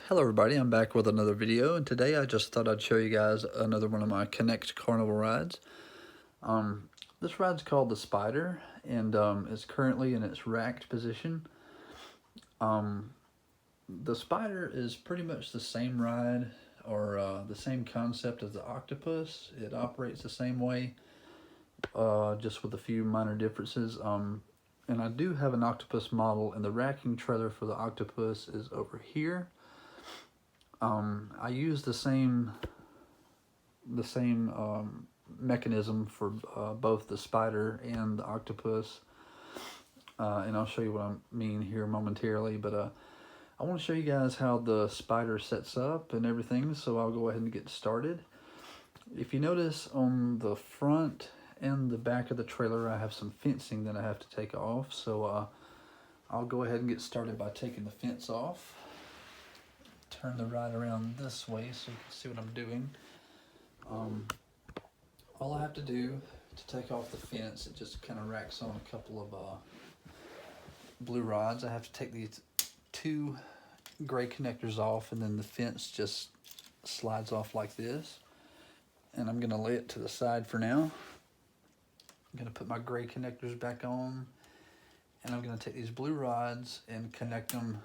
Hello everybody, I'm back with another video, and today I just thought I'd show you guys another one of my Knex Carnival rides. This ride's called the Spider, and it's currently in its racked position. The Spider is pretty much the same ride, or the same concept as the Octopus. It operates the same way, just with a few minor differences. And I do have an Octopus model, and the racking trailer for the Octopus is over here. I use the same mechanism for both the Spider and the Octopus, and I'll show you what I mean here momentarily. But I want to show you guys how the Spider sets up and everything, so I'll go ahead and get started. If you notice on the front and the back of the trailer, I have some fencing that I have to take off, so I'll go ahead and get started by taking the fence off. Turn the ride around this way so you can see what I'm doing. All I have to do to take off the fence, it just kind of racks on a couple of blue rods. I have to take these two gray connectors off, and then the fence just slides off like this. And I'm gonna lay it to the side for now. I'm gonna put my gray connectors back on, and I'm gonna take these blue rods and connect them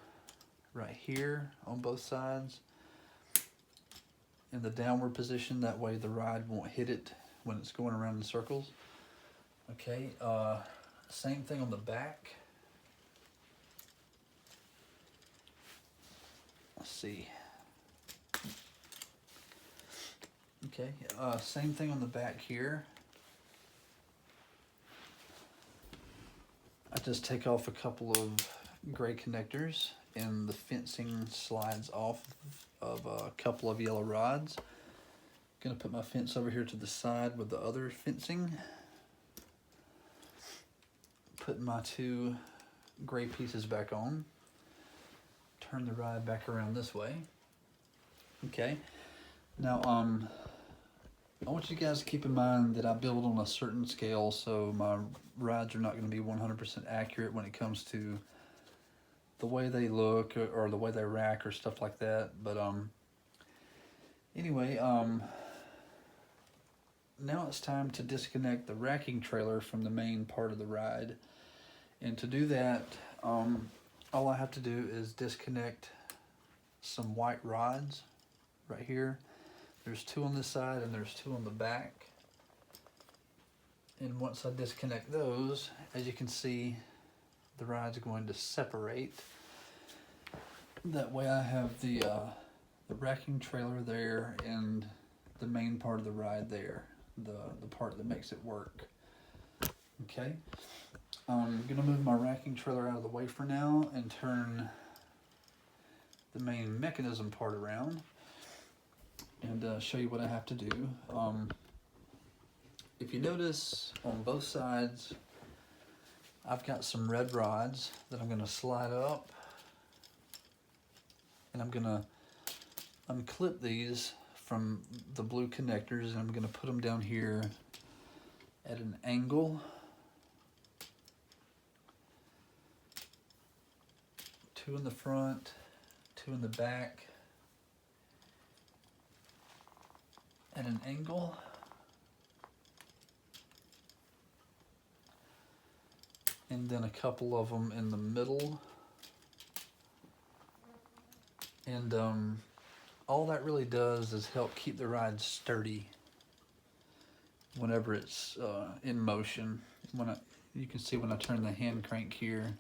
right here on both sides in the downward position. That way the ride won't hit it when it's going around in circles. Okay, same thing on the back. Let's see. Okay, same thing on the back here. I just take off a couple of gray connectors, and the fencing slides off of a couple of yellow rods. Gonna put my fence over here to the side with the other fencing. Put my two gray pieces back on. Turn the ride back around this way. Okay. Now, I want you guys to keep in mind that I build on a certain scale, so my rides are not going to be 100% accurate when it comes to the way they look or the way they rack or stuff like that. But anyway, now it's time to disconnect the racking trailer from the main part of the ride. And to do that, all I have to do is disconnect some white rods right here. There's two on this side and there's two on the back. And once I disconnect those, as you can see, the ride's going to separate. That way I have the racking trailer there and the main part of the ride there, the part that makes it work. Okay, I'm gonna move my racking trailer out of the way for now and turn the main mechanism part around and show you what I have to do. If you notice on both sides, I've got some red rods that I'm going to slide up, and I'm going to unclip these from the blue connectors, and I'm going to put them down here at an angle. Two in the front, two in the back, at an angle. And then a couple of them in the middle. And all that really does is help keep the ride sturdy whenever it's in motion. You can see when I turn the hand crank here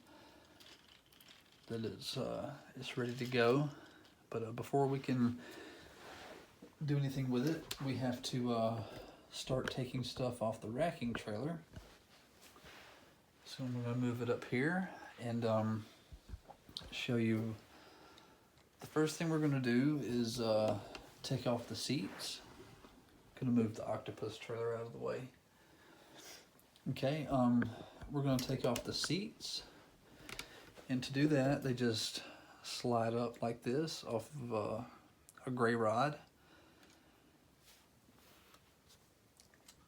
that it's ready to go. But before we can do anything with it, we have to start taking stuff off the racking trailer. So I'm going to move it up here and show you. The first thing we're going to do is take off the seats. I'm going to move the Octopus trailer out of the way. Okay, we're going to take off the seats, and to do that they just slide up like this off of a gray rod.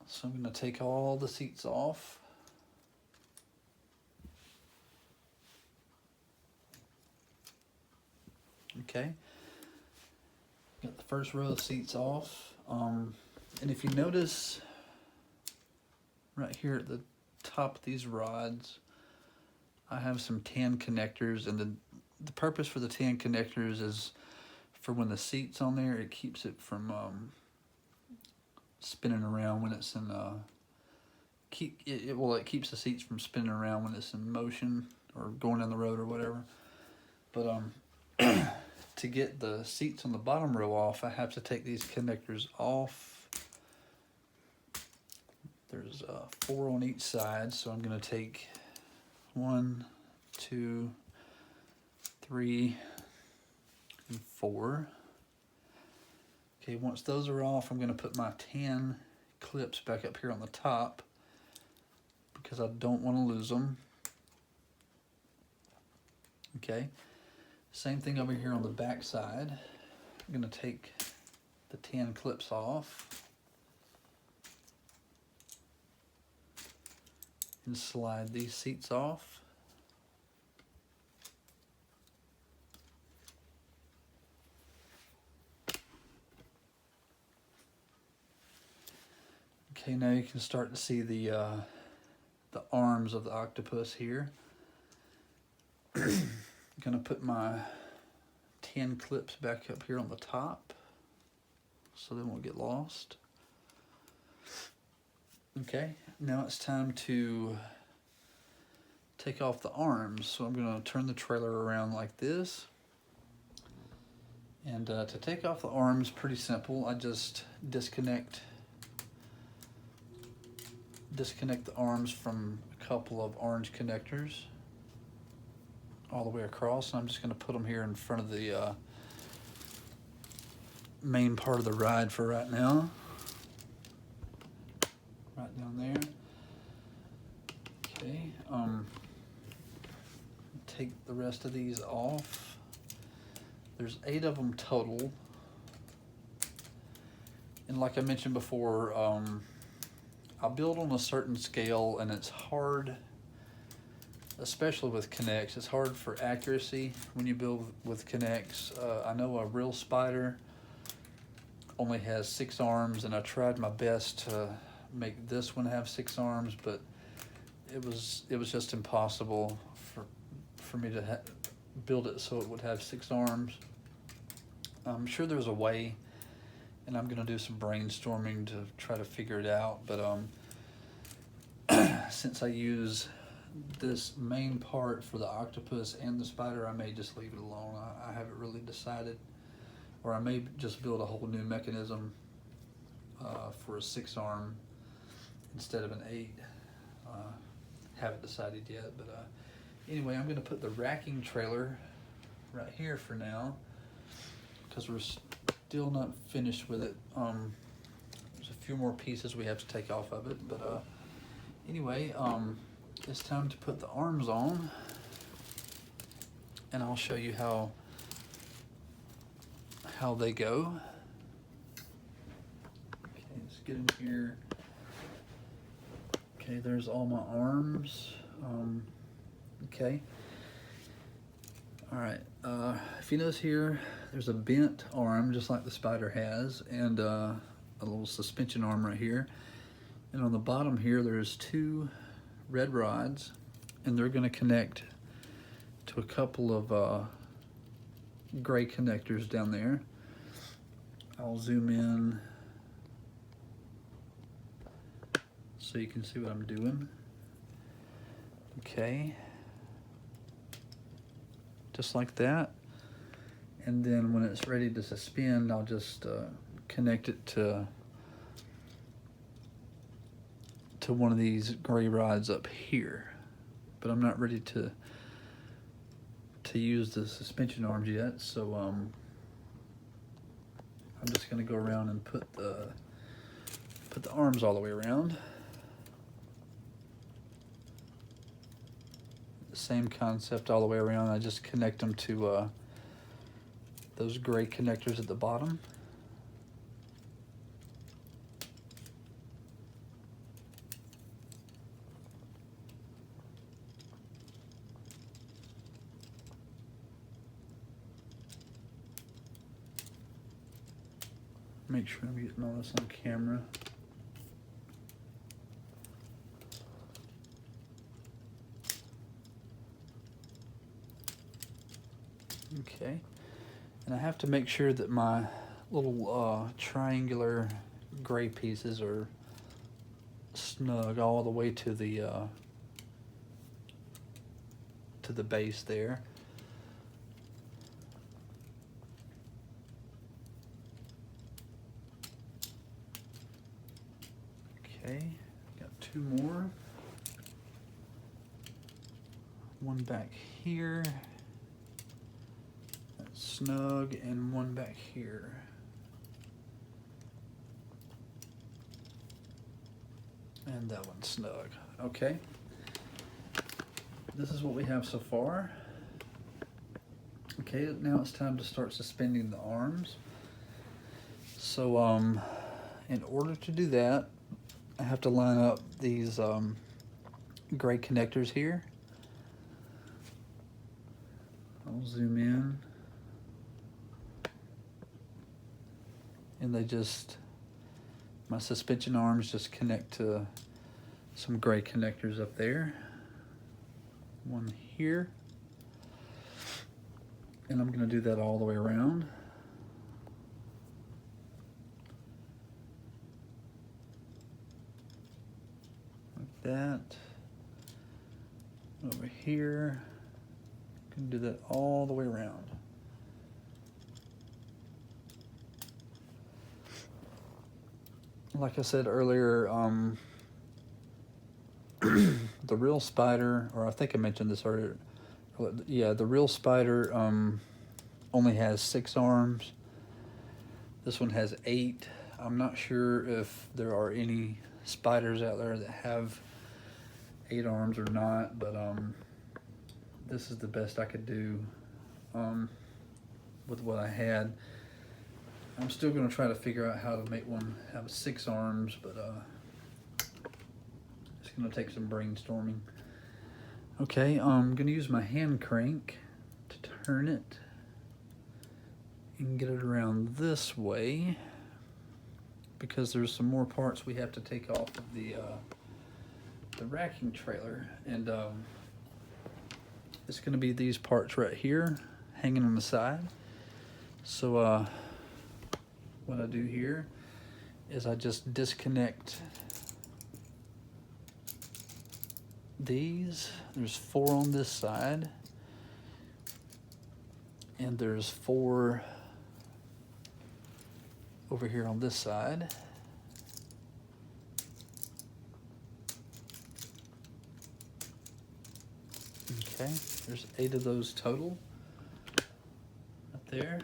So I'm going to take all the seats off. Okay, Got the first row of seats off. And if you notice right here at the top of these rods, I have some tan connectors, and the purpose for the tan connectors is for when the seat's on there, it keeps it from spinning around when it's in it keeps the seats from spinning around when it's in motion or going down the road or whatever. But to get the seats on the bottom row off, I have to take these connectors off. There's 4 on each side, so I'm going to take 1, 2, 3, and 4. Okay, once those are off, I'm going to put my tan clips back up here on the top because I don't want to lose them. Okay, same thing over here on the back side. I'm going to take the tan clips off and slide these seats off. Okay, now you can start to see the arms of the octopus here. I'm gonna put my tan clips back up here on the top so they won't get lost. Okay, now it's time to take off the arms. So I'm gonna turn the trailer around like this. And to take off the arms, pretty simple. I just disconnect the arms from a couple of orange connectors all the way across, and I'm just going to put them here in front of the main part of the ride for right now. Right down there. Okay, take the rest of these off. There's 8 of them total, and like I mentioned before, I build on a certain scale, and it's hard, especially with Knex. It's hard for accuracy when you build with Knex. I know a real spider only has 6 arms, and I tried my best to make this one have 6 arms, but it was just impossible for me to build it so it would have 6 arms. I'm sure there's a way, and I'm gonna do some brainstorming to try to figure it out, but since I use this main part for the octopus and the spider, I may just leave it alone. I haven't really decided, or I may just build a whole new mechanism for a 6 arm instead of an 8. Haven't decided yet, but anyway, I'm gonna put the racking trailer right here for now because we're still not finished with it. There's a few more pieces we have to take off of it, but anyway, it's time to put the arms on, and I'll show you how they go. Okay, let's get in here. Okay, there's all my arms. Okay. All right. If you notice here, there's a bent arm just like the spider has, and a little suspension arm right here. And on the bottom here, there's 2 red rods, and they're going to connect to a couple of gray connectors down there. I'll zoom in so you can see what I'm doing. Okay. Just like that. And then when it's ready to suspend, I'll just connect it to one of these gray rods up here. But I'm not ready to use the suspension arms yet, so I'm just going to go around and put the arms all the way around. The same concept all the way around. I just connect them to those gray connectors at the bottom. Make sure I'm getting all this on camera. Okay, and I have to make sure that my little triangular gray pieces are snug all the way to the base there. Okay, got two more. One back here. That's snug, and one back here. And that one's snug. Okay. This is what we have so far. Okay, now it's time to start suspending the arms. So, in order to do that, I have to line up these gray connectors here. I'll zoom in. And they just, my suspension arms just connect to some gray connectors up there. One here. And I'm going to do that all the way around. Like that. Over here. Can do that all the way around. Like I said earlier, the real Spider, or I think I mentioned this earlier, yeah, the real Spider only has 6 arms. This one has 8. I'm not sure if there are any spiders out there that have 8 arms or not, but this is the best I could do with what I had. I'm still going to try to figure out how to make one have 6 arms, but it's going to take some brainstorming. Okay, I'm going to use my hand crank to turn it and get it around this way, because there's some more parts we have to take off of the racking trailer, and it's going to be these parts right here hanging on the side. So what I do here is I just disconnect these. There's 4 on this side, and there's 4 over here on this side. Okay, there's 8 of those total up there.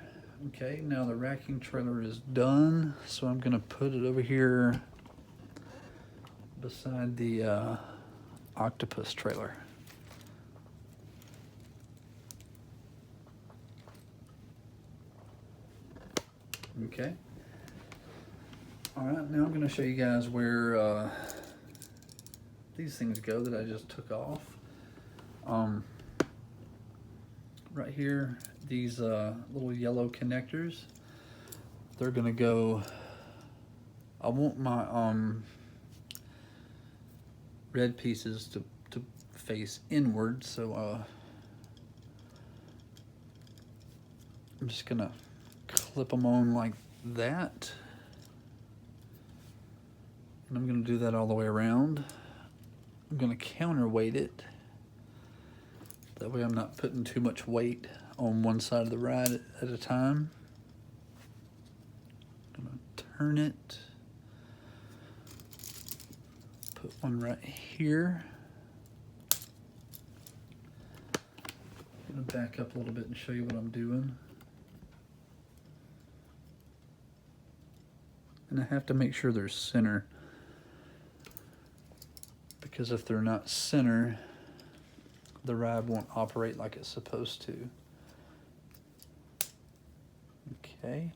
Okay, now the racking trailer is done, so I'm gonna put it over here beside the octopus trailer. Okay. All right, now I'm gonna show you guys where these things go that I just took off. Right here, these little yellow connectors, they're gonna go, I want my red pieces to face inward, so I'm just gonna clip them on like that, and I'm gonna do that all the way around. I'm gonna counterweight it. That way I'm not putting too much weight on one side of the ride at a time. I'm gonna turn it. Put one right here. I'm gonna back up a little bit and show you what I'm doing. And I have to make sure they're center, because if they're not center, the ride won't operate like it's supposed to. Okay.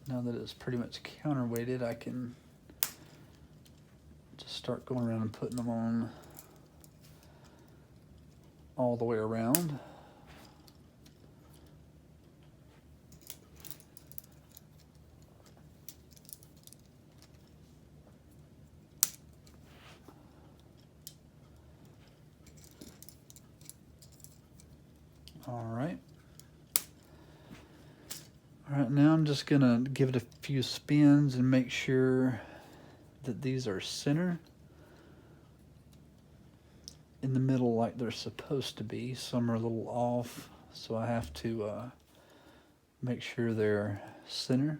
Now that it's pretty much counterweighted, I can just start going around and putting them on all the way around. All right. All right, now I'm just gonna give it a few spins and make sure that these are center in the middle like they're supposed to be. Some are a little off, so I have to make sure they're center.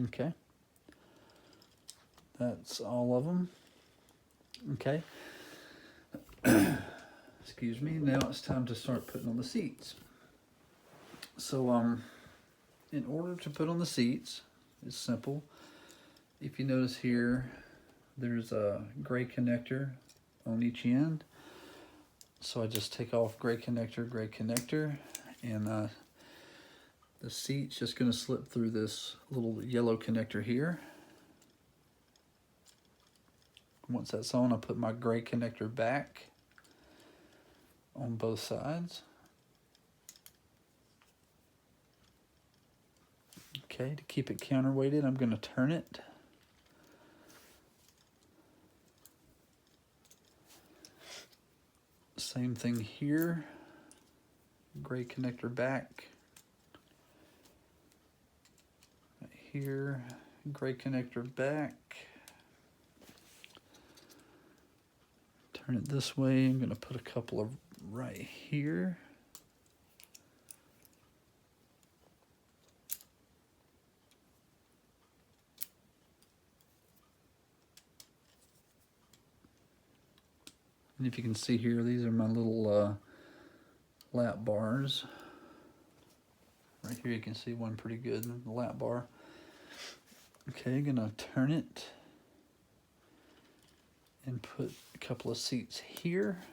Okay. That's all of them. Okay. Excuse me. Now it's time to start putting on the seats. So, in order to put on the seats, it's simple. If you notice here, there's a gray connector on each end. So I just take off gray connector, and the seat's just going to slip through this little yellow connector here. Once that's on, I put my gray connector back on both sides. Okay, to keep it counterweighted, I'm going to turn it. Same thing here. Gray connector back. Right here, gray connector back. Turn it this way. I'm going to put a couple of right here. And if you can see here, these are my little lap bars. Right here you can see one pretty good, the lap bar. Okay, I'm gonna turn it and put a couple of seats here.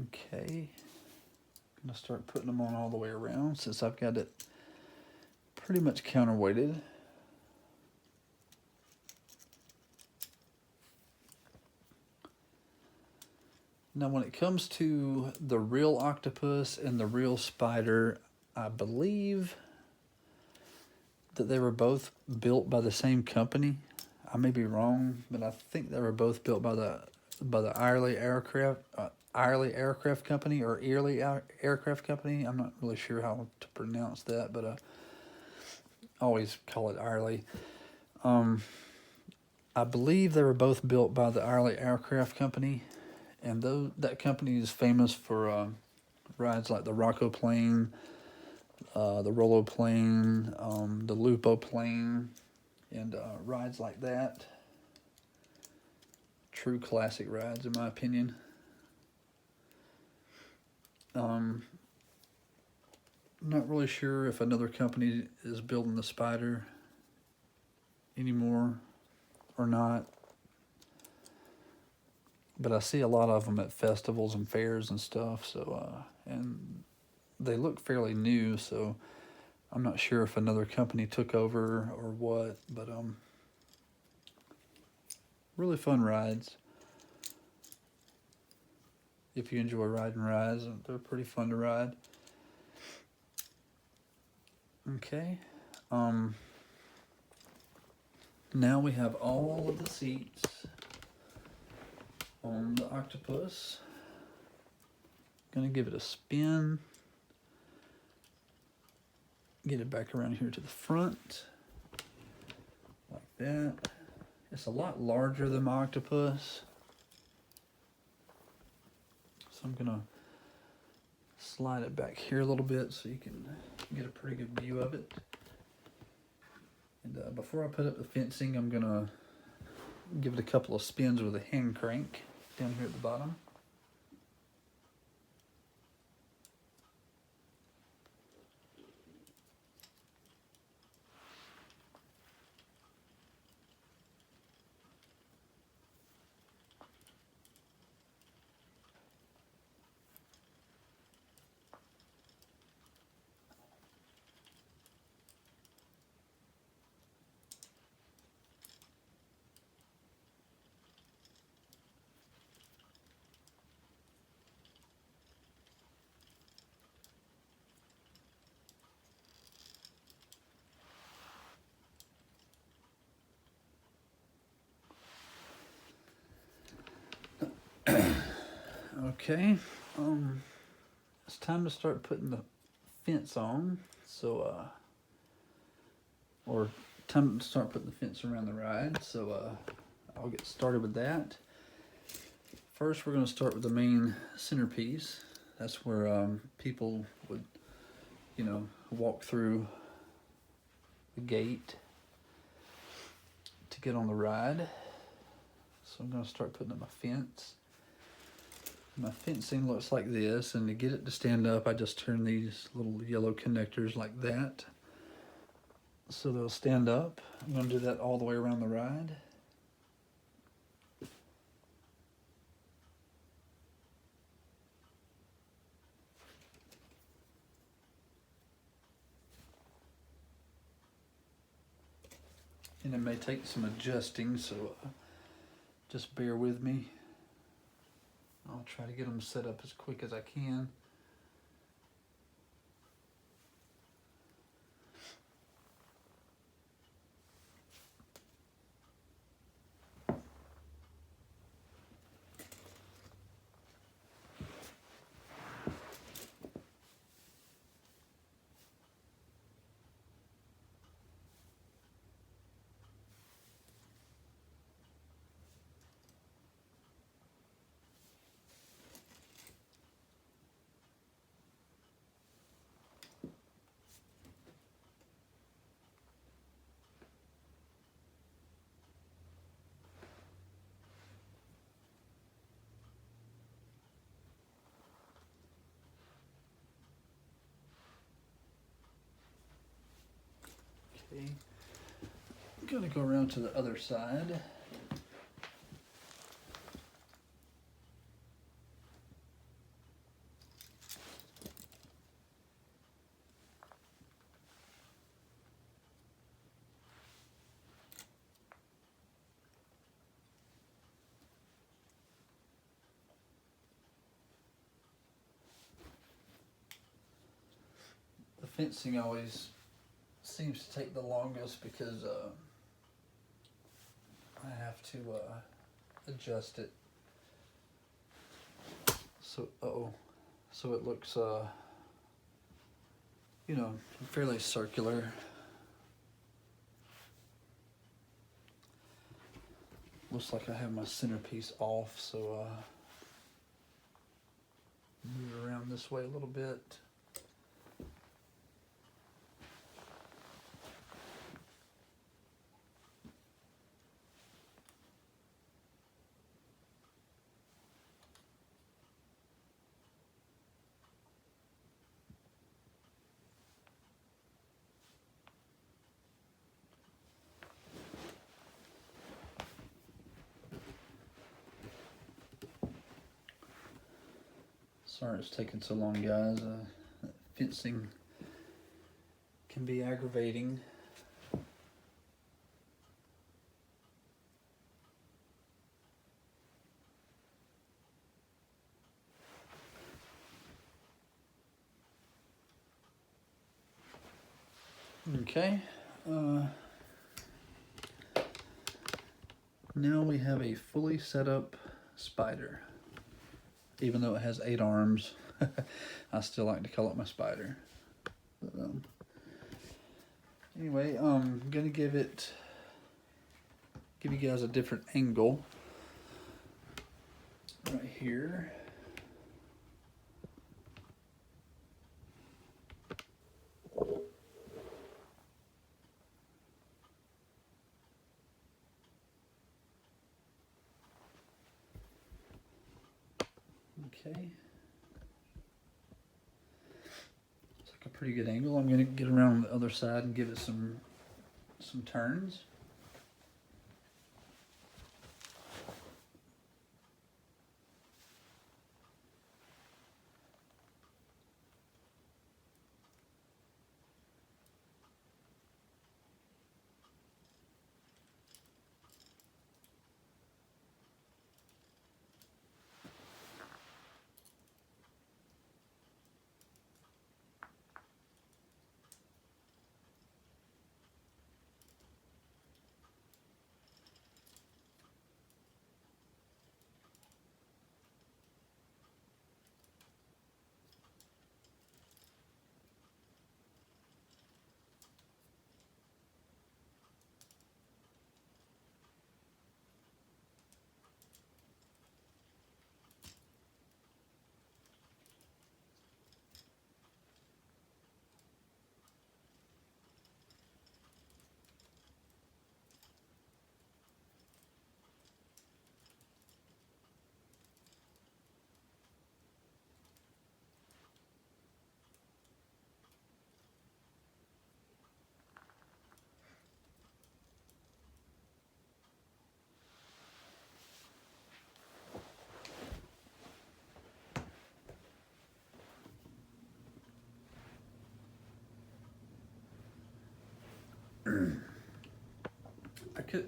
Okay, I'm gonna start putting them on all the way around since I've got it pretty much counterweighted. Now when it comes to the real octopus and the real spider, I believe that they were both built by the same company. I may be wrong, but I think they were both built by the Early Aircraft Company, or Early Aircraft Company. I'm not really sure how to pronounce that, but I always call it Early. I believe they were both built by the Early Aircraft Company, and that company is famous for rides like the Rocco plane, the Rollo plane, the Lupo plane, and rides like that. True classic rides, in my opinion. Not really sure if another company is building the Spider anymore or not, but I see a lot of them at festivals and fairs and stuff. So and they look fairly new, so I'm not sure if another company took over or what, but really fun rides. If you enjoy riding rides, they're pretty fun to ride. Okay. Now we have all of the seats on the octopus. Gonna give it a spin. Get it back around here to the front. Like that. It's a lot larger than my octopus. So I'm gonna slide it back here a little bit so you can get a pretty good view of it. And before I put up the fencing, I'm gonna give it a couple of spins with a hand crank down here at the bottom. Okay, it's time to start putting the fence on. So, or time to start putting the fence around the ride. So, I'll get started with that. First, we're going to start with the main centerpiece. That's where people would, walk through the gate to get on the ride. So I'm going to start putting up my fence. My fencing looks like this, and to get it to stand up, I just turn these little yellow connectors like that, so they'll stand up. I'm going to do that all the way around the ride. And it may take some adjusting, so just bear with me. I'll try to get them set up as quick as I can. Okay. I'm going to go around to the other side. The fencing always seems to take the longest because I have to adjust it. So, so it looks, fairly circular. Looks like I have my centerpiece off, so move around this way a little bit. Sorry it's taking so long, guys. Fencing can be aggravating. Okay. Now we have a fully set up spider. Even though it has 8 arms, I still like to call it my spider. But, anyway, I'm gonna give you guys a different angle right here. Okay. It's like a pretty good angle. I'm gonna get around the other side and give it some turns.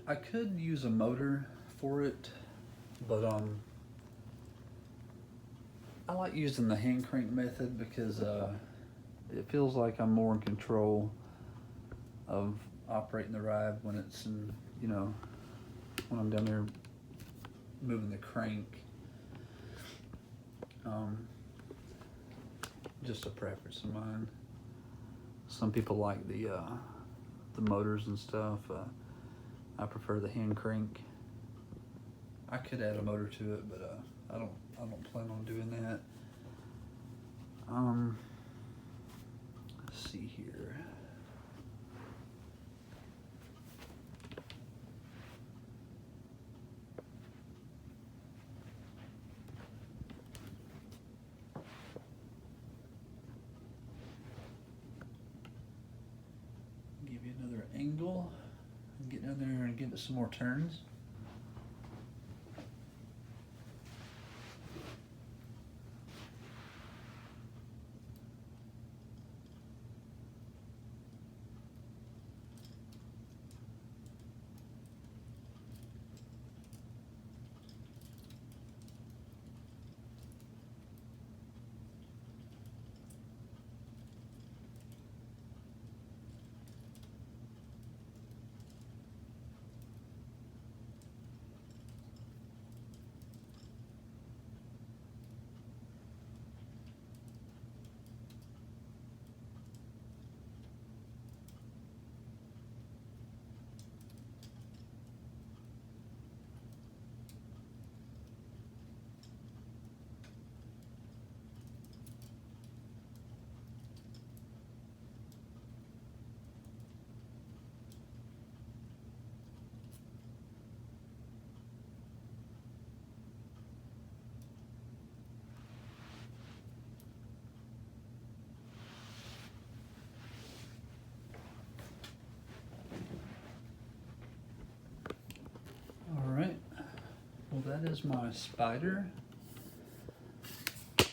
I could use a motor for it, but I like using the hand crank method because it feels like I'm more in control of operating the ride when it's in, you know, when I'm down there moving the crank. Just a preference of mine. Some people like the motors and stuff. I prefer the hand crank. I could add a motor to it, but I don't plan on doing that. Let's see here. Give you another angle and get down there and give it some more turns. Well, that is my spider.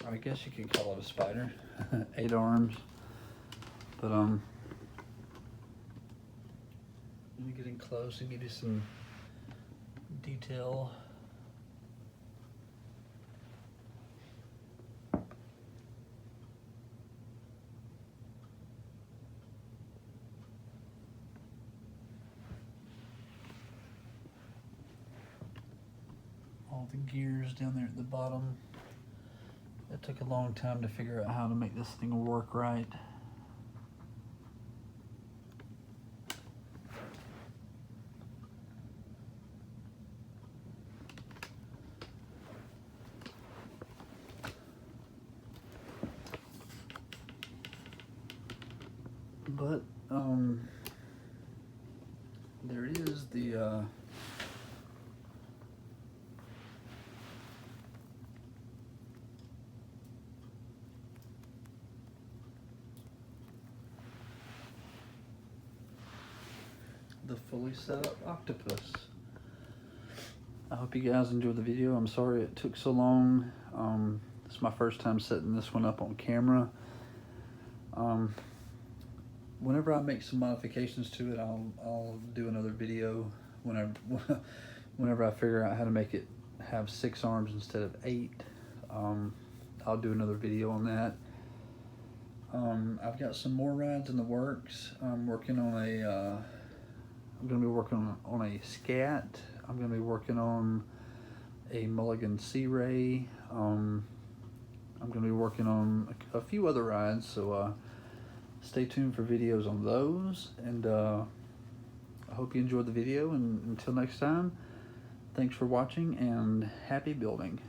I guess you could call it a spider. 8 arms. But let me get in close and give you some detail. All the gears down there at the bottom. It took a long time to figure out how to make this thing work right. But there is the fully set up octopus. I hope you guys enjoyed the video. I'm sorry it took so long. This is my first time setting this one up on camera. Whenever I make some modifications to it, I'll do another video whenever I figure out how to make it have 6 arms instead of 8. I'll do another video on that. I've got some more rides in the works. I'm working on I'm going to be working on a scat. I'm going to be working on a Mulligan Sea Ray. I'm going to be working on a few other rides, so stay tuned for videos on those. And I hope you enjoyed the video, and until next time, thanks for watching and happy building.